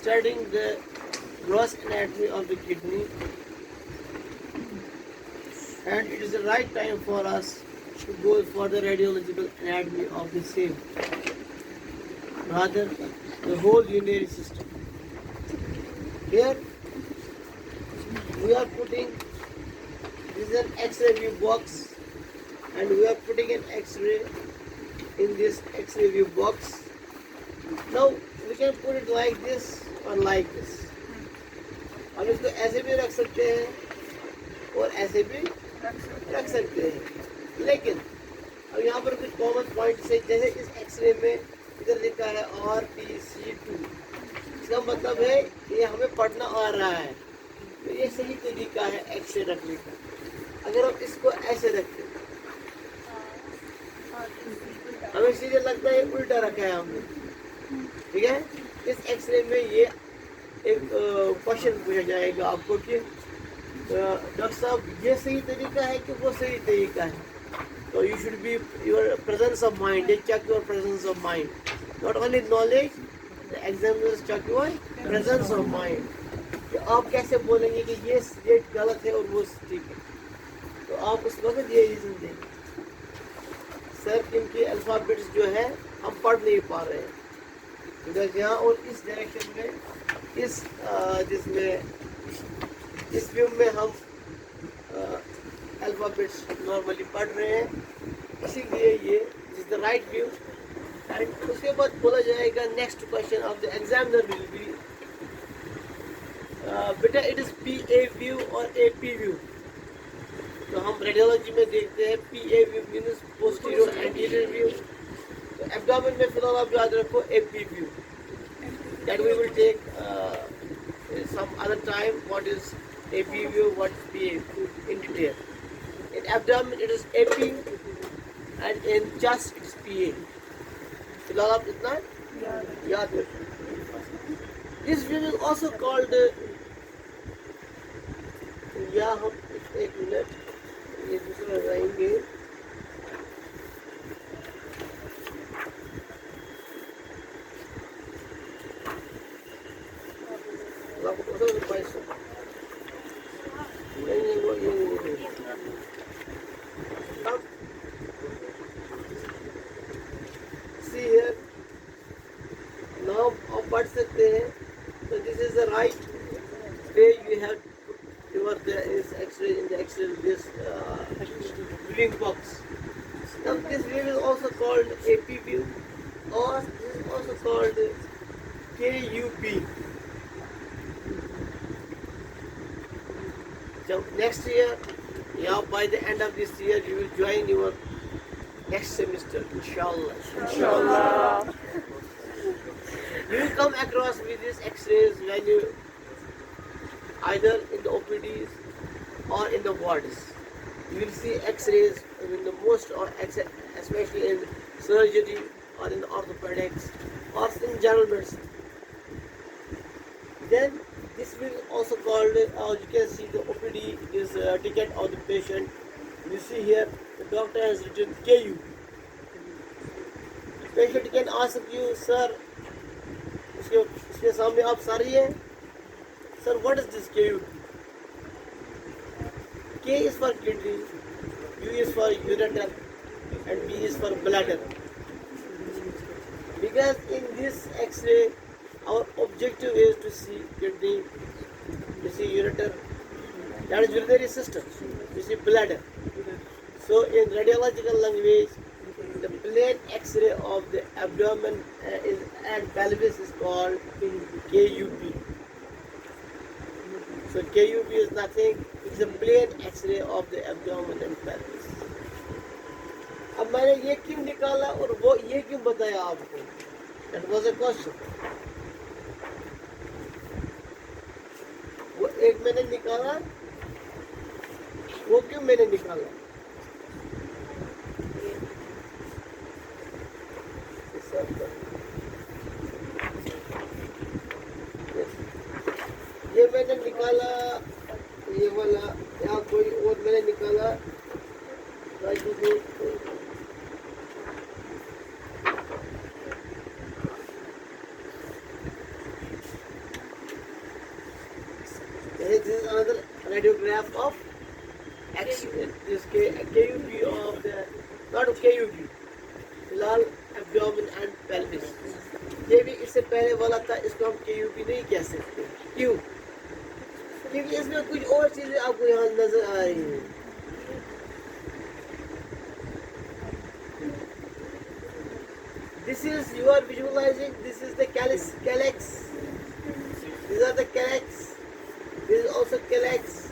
studying the gross anatomy of the kidney, and it is the right time for us to go for the radiological anatomy of the same, rather the whole urinary system. Here we are putting, this is an X-ray view box, and we are putting an X-ray in this X-ray view box. Now we can put it like this or like this. हम इसको ऐसे भी रख सकते हैं और ऐसे भी रख सकते हैं, लेकिन अब यहाँ पर कुछ कॉमन पॉइंट्स है, जैसे इस एक्सरे में इधर लिखा है RPC2, इसका मतलब है ये हमें पढ़ना आ रहा है, तो ये सही तरीका है एक्सरे रखने का। अगर हम इसको ऐसे रखते हैं, हमें सीधे लगता है उल्टा रखा है हमने, ठीक है। इस एक्सरे में ये एक क्वेश्चन पूछा जाएगा आपको कि डॉक्टर साहब ये सही तरीका है कि वो सही तरीका है, तो you should be your presence of mind, they check your presence of mind, not only knowledge, the examiners check your presence of mind, कि आप कैसे बोलेंगे कि ये गलत है और वो ठीक है, तो आप उस वक्त ये रीज़न देंगे सर इनके अल्फ़ाबेट्स जो है हम पढ़ नहीं पा रहे हैं, इधर यहाँ और इस डायरेक्शन में, इस जिसमें इस व्यू में हम अल्फ़ाबेट्स नॉर्मली पढ़ रहे हैं, इसीलिए ये is the right view. And उसके बाद बोला जाएगा next question of the examiner will be बेटा इट इज़ PA व्यू और AP व्यू। तो हम रेडियोलॉजी में देखते हैं PA view means posterior anterior view, तो एब्डोमेन में फिलहाल आप याद रखो AP view, that we will take some other time what is AP view, what is PA view in detail. In abdomen it is AP and in chest it is PA. फिलहाल आप इतना याद रखें। This view is also called या हम एक minute ये दूसरा लगाएंगे, see here now आप पढ़ सकते हैं, so this is the right way you have your this X-ray in the X-ray this viewing box. Now this view is also called AP view, or this is also called KUP. So next year, yeah, by the end of this year, you will join your next semester, inshallah. Inshallah. You will come across with these X-rays when you either in the OPDs or in the wards. You will see X-rays in the most, or especially in surgery or in orthopedics or in general medicine. Then this will also called, you can see the OPD is ticket of the patient. You see here the doctor has written KU. Patient can ask you, sir, इसके सामने आप सारी हैं, sir, what is this KU? K is for kidney, U is for ureter, and B is for bladder. Because in this X-ray, our objective is to see kidney, to see ureter, that is urinary system, to see bladder. So in radiological language, the plain X-ray of the abdomen and pelvis is called KUP. So KUP is nothing, it's a plain X-ray of the abdomen and pelvis. अब मैंने ये क्यों निकाला और वो ये क्यों बताया आपको? That was a question. वो एक मैंने निकाला, वो क्यों मैंने निकाला? ये मैंने निकाला, ये वाला या कोई और मैंने निकाला, This is another radiograph of this KUB of the, not KUB, फिलहाल abdomen and pelvis. ये भी इससे पहले वाला था, इसको हम KUB नहीं कह सकते. क्यों? क्योंकि इसमें कुछ और चीजें आपको यहाँ नजर आ रही हैं. This is, you are visualizing, this is the calyx. These are the calyx. This is also calyx.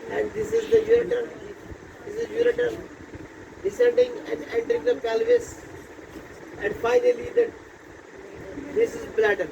And this is the ureter. This is ureter. Descending and entering the pelvis. And finally this is bladder.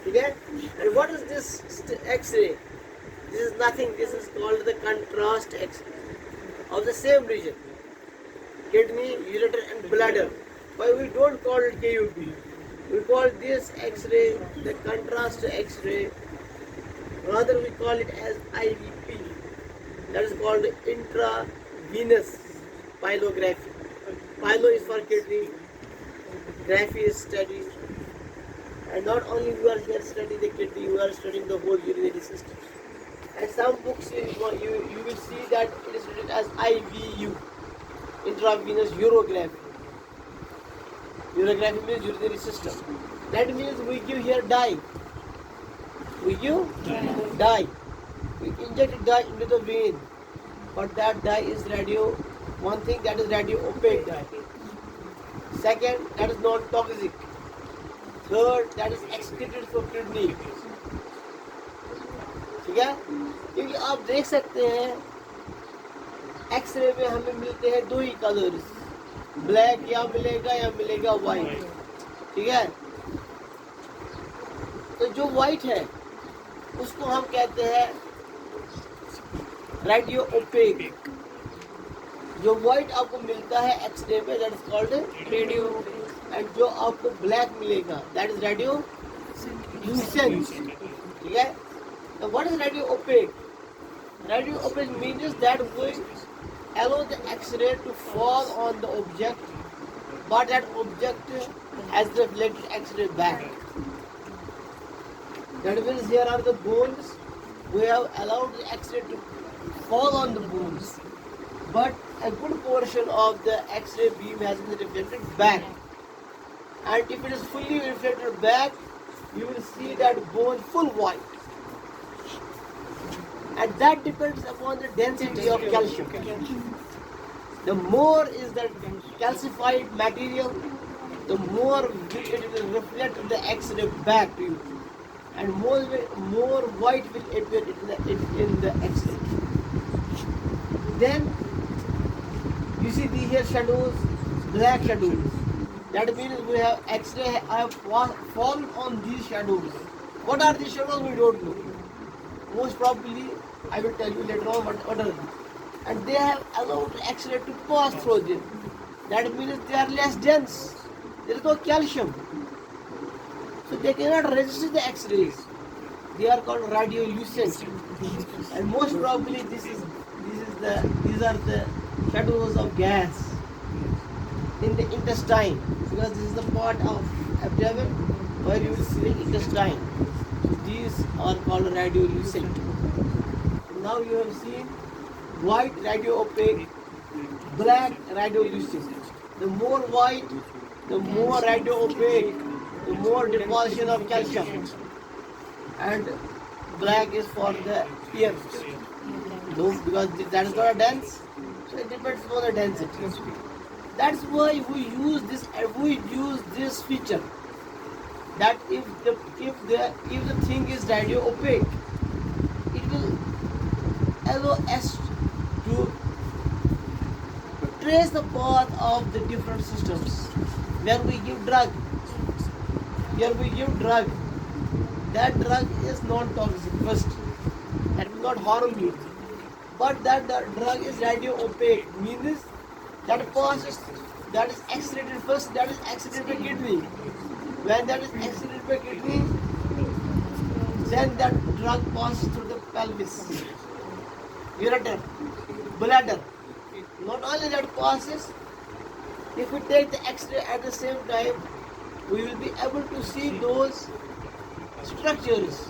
Okay? And what is this X-ray? This is nothing. This is called the contrast X-ray of the same region. Kidney, ureter and bladder. But we don't call it KUB. We call this X-ray the contrast X-ray. Rather we call it as IVP. That is called intravenous pyelography. Pyelo is for kidney, graphy is study. And not only we are here studying the kidney, we are studying the whole urinary system. And some books you will see that it is written as IVU, intravenous urography. Urography means urinary system. That means we give here dye. We give dye. We inject dye into the vein. But that dye is radio. One thing, that is radio opaque dye. Second, that is non-toxic. Third, that is excreted for kidney. ठीक है? क्योंकि आप देख सकते हैं x ray में हमें मिलते हैं दो ही कलर्स, ब्लैक या मिलेगा वाइट. ठीक है? तो जो वाइट है उसको हम कहते हैं रेडियो ओपेक. जो वाइट आपको मिलता है एक्सरे में, that is called radio. And जो आपको ब्लैक मिलेगा, दैट इज रेडियो ल्यूसेंट. ठीक है? तो what is radio opaque? Radio opaque means that we allow the X-ray to fall on the object, but that object has reflected X-ray back. That means here are the bones. We have allowed the X-ray to fall on the bones, but a good portion of the X-ray beam has been reflected back. And if it is fully reflected back, you will see that bone full white. And that depends upon the density of calcium. The more is the calcified material, the more it will reflect the X-ray back to you, and more white will appear in the X-ray. Then you see these here shadows, black shadows. That means we have X-ray have fallen on these shadows. What are these shadows? We don't know. Most probably, I will tell you later on what are they. And they have allowed X-ray to pass through them. That means they are less dense. There is no calcium, so they cannot resist the X-rays. They are called radiolucent. And most probably these are the shadows of gas in the intestine, because this is the part of abdomen where you will see the intestine. So these are called radiolucent. Now you have seen white radio opaque, black radiolucent. The more white, the more radio opaque, the more deposition of calcium. And black is for the ears. No, because that is not a dense, so it depends on the density. That's why we use this feature. That if the thing is radio opaque, it will allow us to trace the path of the different systems. When we give drug, here we give drug. That drug is non-toxic first. That will not harm you. But that the drug is radio opaque, means that passes, that is excreted first, that is excreted by kidney. When that is excreted by kidney, then that drug passes through the pelvis, ureter, bladder. Not only that passes, if we take the X-ray at the same time, we will be able to see those structures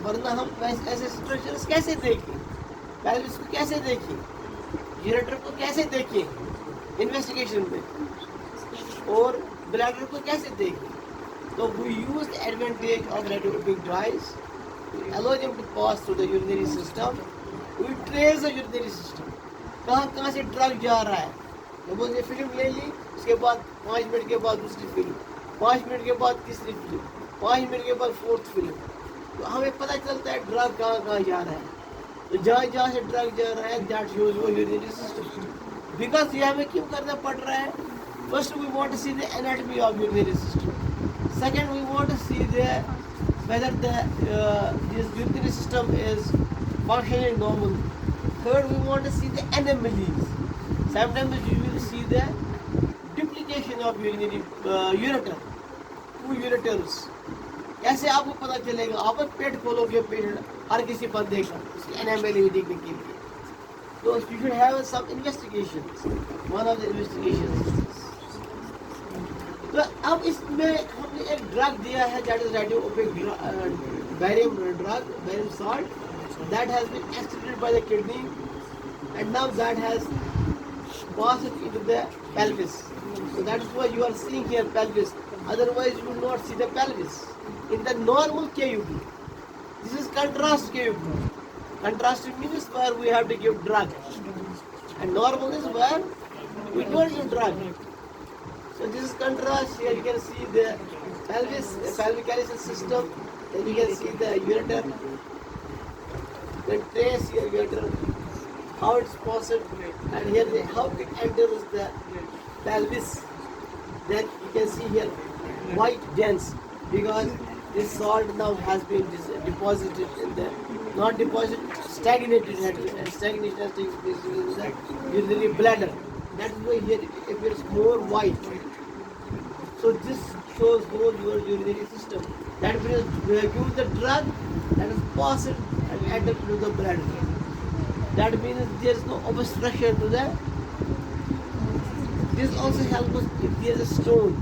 वरना हम ऐसे structures कैसे देखें, pelvis को कैसे देखें, ureter को कैसे देखें इन्वेस्टिगेशन में, और ब्लैडर को कैसे देखें. तो we use the advantage of radiopaque dyes to allow them to pass through the urinary system. We trace the urinary system. कहाँ से ड्रग जा रहा है. जब उसने फिल्म ले ली, उसके बाद 5 मिनट के बाद दूसरी फिल्म, 5 मिनट के बाद तीसरी फिल्म, 5 मिनट के बाद फोर्थ फिल्म. तो हमें पता चलता है ड्रग कहाँ जा रहा है. तो जहाँ से ड्रग जा रहा है, दैट शोज वो यूरिनरी सिस्टम. बिकॉज ये हमें क्यों करना पड़ रहा है. First we want to see the anatomy of urinary system. Second, we want to see whether this urinary system is functioning normally. Third, we want to see the anomalies. Sometimes you will see the duplication of urinary ureter, two ureters. कैसे आपको पता चलेगा. आप पेट खोलोगे, पेट हर किसी बंदे का उसकी एनोमली देखने के लिए. तो you should have some investigations. One of the investigations. तो अब इसमें हमने एक ड्रग दिया है, that is radiopaque barium drug, barium salt, that has been extracted by the kidney and now that has passed into the pelvis. So that is why you are seeing here pelvis. Otherwise you will not see the pelvis in the normal KUB. This is contrast KUB. Contrast means where we have to give drug, and normal is where we don't give drug. So this is contrast. Here you can see the pelvis, pelvic system. Then you can see the ureter. Then trace here ureter, how it's passed, and here how it enters the pelvis. Then you can see here white dense, because this salt now has been deposited in the, not deposited, stagnated. Stagnation has taken place in the urinary bladder. That is why here it appears more white. So this shows more your urinary system. That means we have given the drug that is passed and entered into the bladder. That means there is no obstruction to the. This also helps us if there is a stone.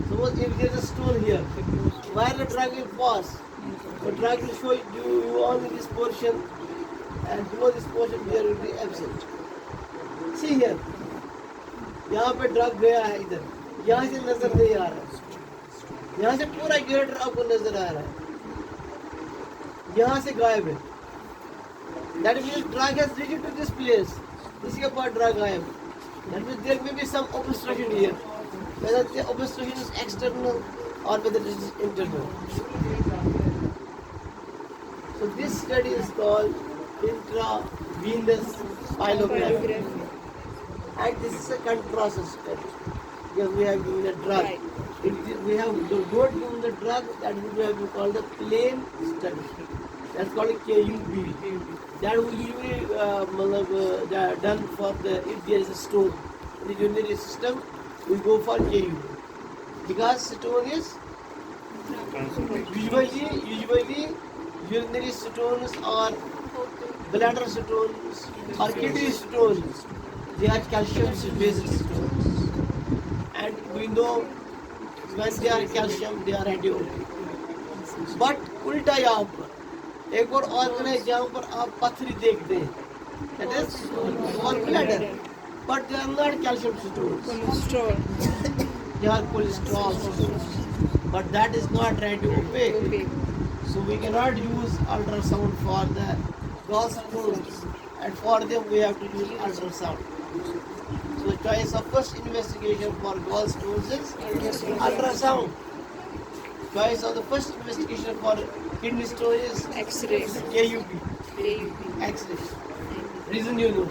Suppose if there is a stone here, where the drug will pass, the drug will show you only this portion, and below this portion there will be absent. See here, यहाँ पे drug गया है, इधर यहाँ से नजर नहीं आ रहा है, यहाँ से पूरा यूरेटर आपको नजर आ रहा है, यहाँ से गायब है. That means drug has reached to this place. इसके बाद ड्रग गायब. That means there may be some obstruction here. Whether the obstruction is external or whether it is internal. So this study is called intravenous pyelography. And this is a contrast study. Because we have given a drug. We have not given the drug, that would have been called a plain study. That's called a KUB. That will usually done for the, if there is a stone in the urinary system, we go for KUB. Because stone is usually urinary stones or bladder stones or kidney stones. They are calcium-based stones, and we know when they are calcium, they are radioactive. But उल्टा यहाँ पर एक और organ है जहाँ पर आप पथरी देखते हैं, that is all bladder, but they are not calcium stones. They are cholesterol stones, but that is not radiopaque. So we cannot use ultrasound for the gallstones, and for them we have to use ultrasound. So the choice of first investigation for gallstones is ultrasound. Choice of the first investigation for kidney stone is X-ray. KUB. X-ray. Reason you know.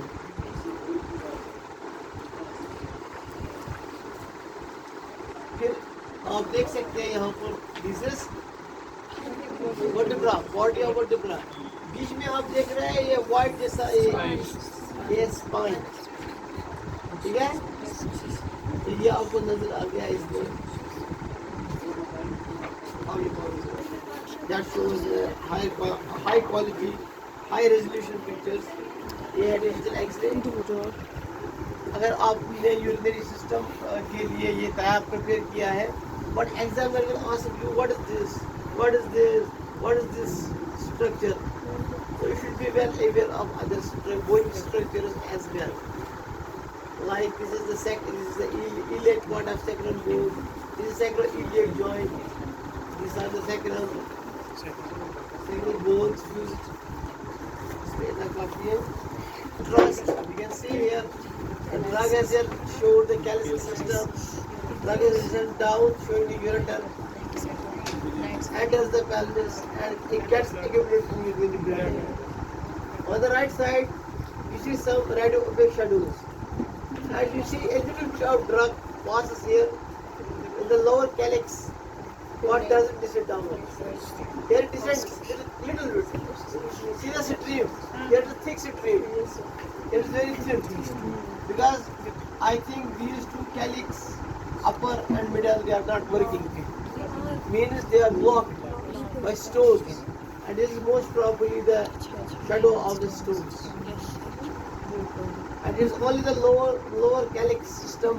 फिर आप देख सकते हैं यहाँ पर this is vertebra, body of vertebra. बीच में आप देख रहे हैं ये white जैसा ये spine. ठीक है, ये आपको नजर आ गया इसमें. That shows high quality, high resolution pictures. ये है डिजिटल एक्सरे. अगर आपने यूरिनरी सिस्टम के लिए ये तैयार प्रिपेयर किया है, but examiner will ask you what is this, what is this, what is this structure. So you should be well aware of other bone structures as well. Like this is the this is the iliac part of sacral bone. This is sacroiliac joint. These are the sacral bones fused. Trust. You can see here the drug has here showed the calcium system. Drug is down showing the ureter. Enters the pelvis and it gets accumulated in the brain. On the right side, you see some red opaque shadows. And you see a little bit of drug passes here in the lower calyx. What doesn't descend downwards? Here it descends little bit. See the stream? Here is a thick stream. Here is very thin. Because I think these two calyx, upper and middle, they are not working. Means they are blocked by stones, and this is most probably the shadow of the stones. And it is only the lower calyx system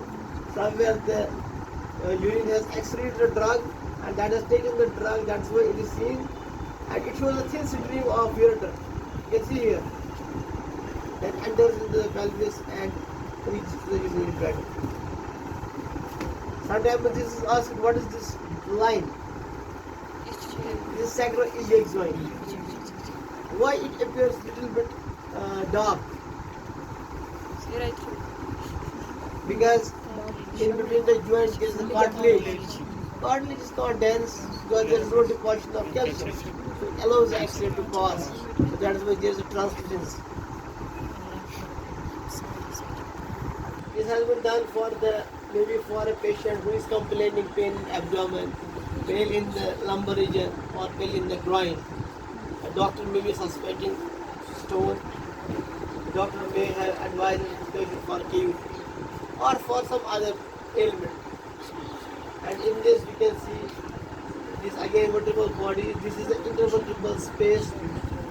from where the urine has excreted the drug, and that has taken the drug. That's why it is seen, and it shows a thin stream of ureter. You can see here that enters into the pelvis and reaches to the urinary bladder. Sometimes this is asked, what is this line? This is sacroiliac joint. Why it appears little bit dark? Because in between the joints there is a cartilage. Cartilage is not dense because there is no deposition of calcium. So it allows the X-ray to pass. So that is why there is a translucency. This has been done for maybe for a patient who is complaining pain in abdomen, pain in the lumbar region, or pain in the groin. A doctor may be suspecting stone. The doctor may have advised the patient for cavity or for some other ailment. And in this we can see this again vertebral body. This is the intervertebral space,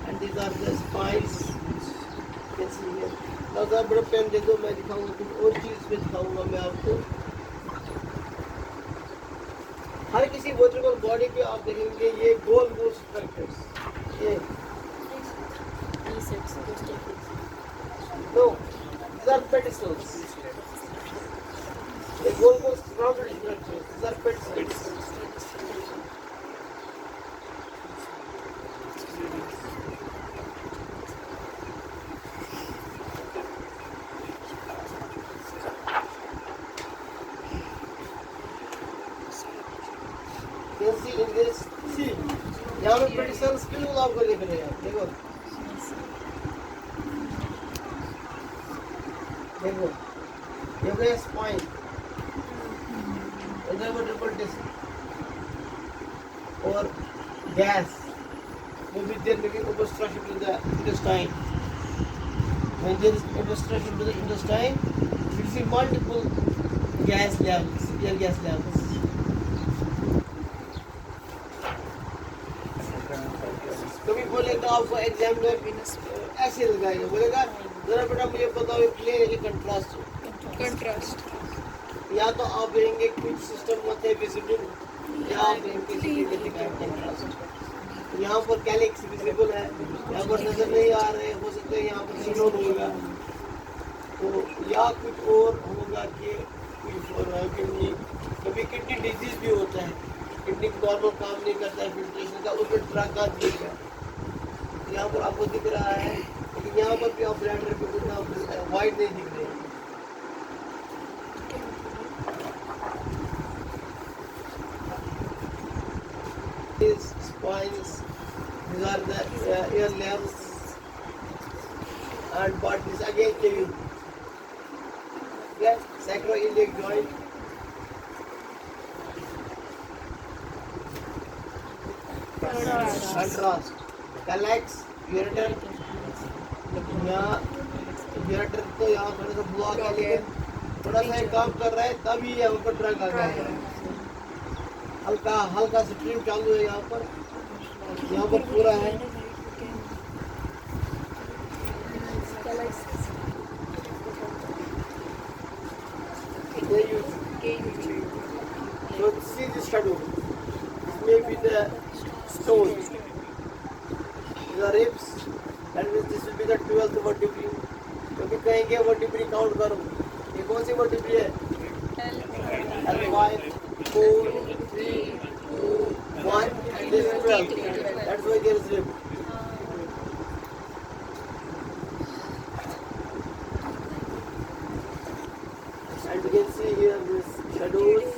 and these are the spines. You can see here. now ज़रा बड़ा pen दे दो, मैं दिखाऊंगा कुछ और चीज़ में दिखाऊंगा मैं आपको। हर किसी वर्टिकल बॉडी पे आप देखेंगे ये गोल गोल स्ट्रक्चर्स, ये नो these are pedicels, ये गोल गोल rounded structures, these are pedicels. You see in this, see यहाँ पे pedicels बिल्कुल आपको दिख रहे हैं, देखो देखो ये है spine, इधर vertebral disc और gas, maybe there may be obstruction to the intestine. When there is obstruction to the intestine, you see multiple gas levels, air gas levels. कभी बोलेगा आपको एग्जामिनर ऐसे लगाएगा, बोलेगा जरा बेटा मुझे बताओ ये प्लेन है कि कंट्रास्ट, या तो आप रहेंगे कुछ सिस्टम मत है विजिबल, या आप रहेंगे कंट्रास्ट। यहाँ पर कैलिक्स विजिबल है, यहाँ पर नजर नहीं आ रहे, हो सकता है यहाँ पर सिनोड होगा, तो या कुछ और होगा कि कुछ हो रहा है किडनी, कभी किडनी डिजीज भी होता है, किडनी नॉर्मल काम नहीं करता है फिल्ट्रेशन का, उसमें ड्रग का दिख है, यहाँ पर आपको दिख रहा है, लेकिन यहाँ पर भी ऑपरेटर पे कुछ वाइट नहीं दिख रहे। These spines, these are the air lamps, and but this again cavity. Yes, sacroiliac joint. Contrast. Calyx, ureter. यहाँ ureter तो यहाँ थोड़ा सा ब्लॉक है, लेकिन थोड़ा सा काम कर रहा है, तभी यहाँ पर ड्रग आ गया है। हल्का हल्का स्ट्रीम चालू है यहाँ पर पूरा है। So see this shadow. This may be the stone. the ribs, that means this will be the 12th vertebrae. क्योंकि कहेंगे vertebrae count करो, ये कौन सी vertebrae है? L5, 4, 3, 2, 1, and this is 12. That's why there is rib. And you can see here this shadows.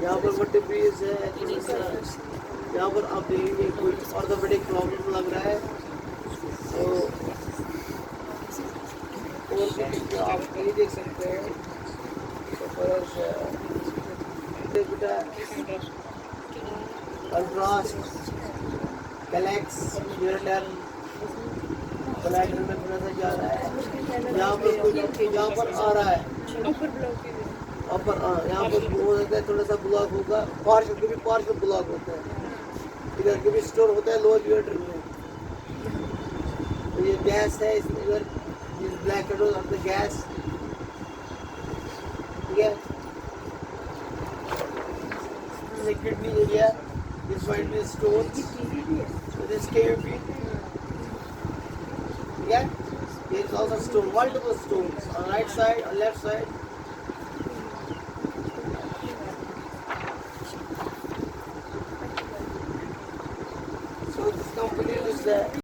यहाँ पर vertebrae है, थोड़ा सा यहाँ पर आप देखेंगे कोई ऑर्थोपेडिक प्रॉब्लम लग रहा है, तो और आप नहीं देख सकते हैं, तो बेटा कंट्रास्ट, कैलेक्स, यूरेटर, ब्लैडर में थोड़ा सा जा रहा है, यहाँ पर आ रहा है, यहाँ पर हो सकता है थोड़ा सा ब्लॉक होगा, पार्शियल ब्लॉक होता है, इधर कभी स्टोर होता है लोअर यूरेटर में, तो ये गैस है इसमें, इधर इस black shadows of the gas, ठीक है, kidney area, this might be stone, so this KUP, ठीक है, there is also stone, multiple stones on right side, on left side.